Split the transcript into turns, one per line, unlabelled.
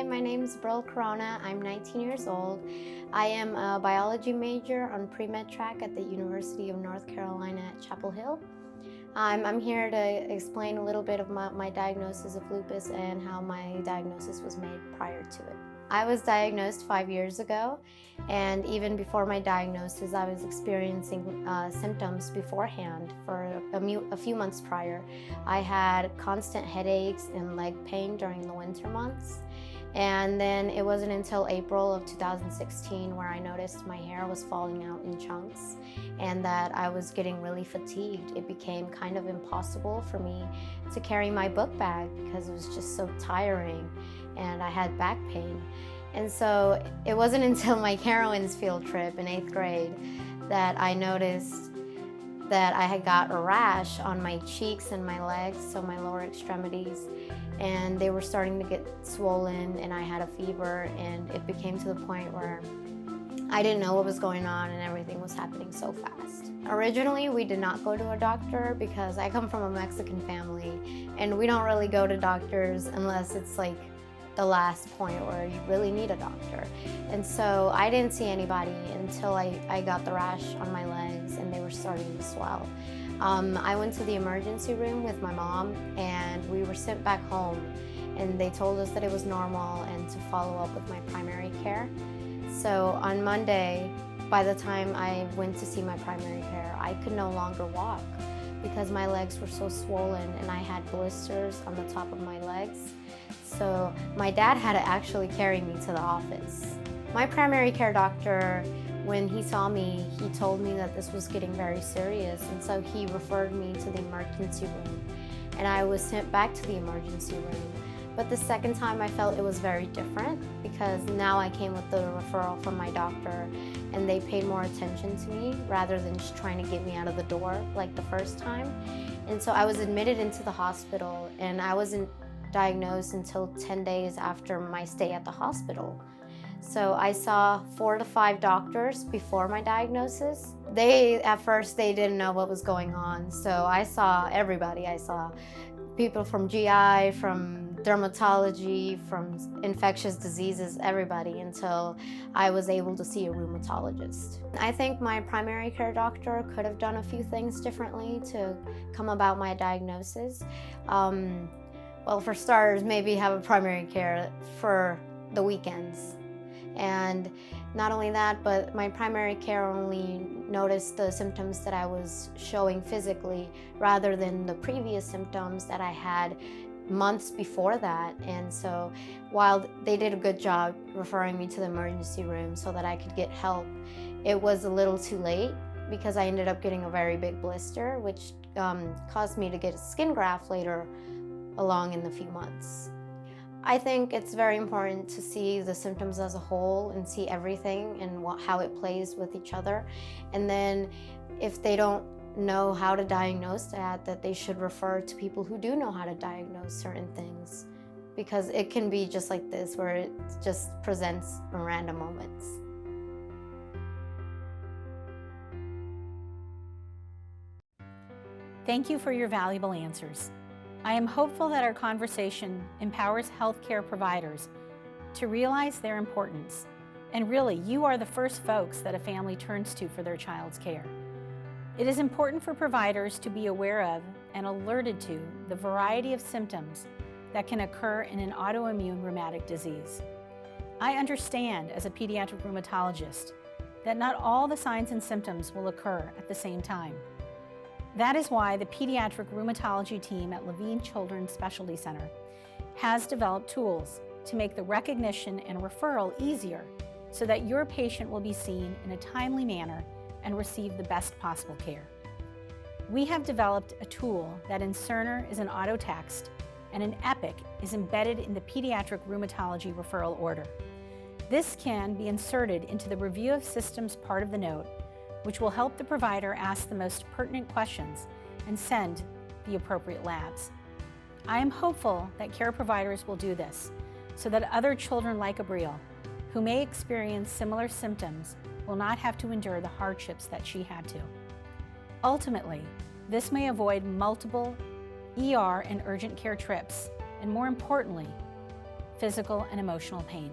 Hi, my name is Brill Corona. I'm 19 years old. I am a biology major on pre-med track at the University of North Carolina at Chapel Hill. I'm here to explain a little bit of my diagnosis of lupus and how my diagnosis was made prior to it. I was diagnosed 5 years ago, and even before my diagnosis, I was experiencing symptoms beforehand for a few months prior. I had constant headaches and leg pain during the winter months. And then it wasn't until April of 2016 where I noticed my hair was falling out in chunks and that I was getting really fatigued. It became kind of impossible for me to carry my book bag because it was just so tiring, and I had back pain. And so it wasn't until my Carowinds field trip in 8th grade that I noticed that I had got a rash on my cheeks and my legs, so my lower extremities, and they were starting to get swollen, and I had a fever, and it became to the point where I didn't know what was going on and everything was happening so fast. Originally, we did not go to a doctor because I come from a Mexican family, and we don't really go to doctors unless it's like the last point where you really need a doctor. And so I didn't see anybody until I got the rash on my legs and they were starting to swell. I went to the emergency room with my mom, and we were sent back home, and they told us that it was normal and to follow up with my primary care. So on Monday, by the time I went to see my primary care, I could no longer walk because my legs were so swollen and I had blisters on the top of my legs. So my dad had to actually carry me to the office. My primary care doctor, when he saw me, he told me that this was getting very serious, and so he referred me to the emergency room, and I was sent back to the emergency room. But the second time I felt it was very different because now I came with the referral from my doctor, and they paid more attention to me rather than just trying to get me out of the door like the first time. And so I was admitted into the hospital, and I wasn't diagnosed until 10 days after my stay at the hospital. So I saw 4 to 5 doctors before my diagnosis. At first, they didn't know what was going on. So I saw everybody. I saw people from GI, from dermatology, from infectious diseases, everybody, until I was able to see a rheumatologist. I think my primary care doctor could have done a few things differently to come about my diagnosis. Well, for starters, maybe have a primary care for the weekends. And not only that, but my primary care only noticed the symptoms that I was showing physically rather than the previous symptoms that I had months before that. And so while they did a good job referring me to the emergency room so that I could get help, it was a little too late because I ended up getting a very big blister, which caused me to get a skin graft later along in the few months. I think it's very important to see the symptoms as a whole and see everything and how it plays with each other. And then if they don't know how to diagnose that they should refer to people who do know how to diagnose certain things, because it can be just like this, where it just presents in random moments.
Thank you for your valuable answers. I am hopeful that our conversation empowers healthcare providers to realize their importance. And really, you are the first folks that a family turns to for their child's care. It is important for providers to be aware of and alerted to the variety of symptoms that can occur in an autoimmune rheumatic disease. I understand as a pediatric rheumatologist that not all the signs and symptoms will occur at the same time. That is why the pediatric rheumatology team at Levine Children's Specialty Center has developed tools to make the recognition and referral easier so that your patient will be seen in a timely manner and receive the best possible care. We have developed a tool that in Cerner is an auto text and an Epic is embedded in the pediatric rheumatology referral order. This can be inserted into the review of systems part of the note, which will help the provider ask the most pertinent questions and send the appropriate labs. I am hopeful that care providers will do this so that other children like Abriel, who may experience similar symptoms, will not have to endure the hardships that she had to. Ultimately, this may avoid multiple ER and urgent care trips, and more importantly, physical and emotional pain.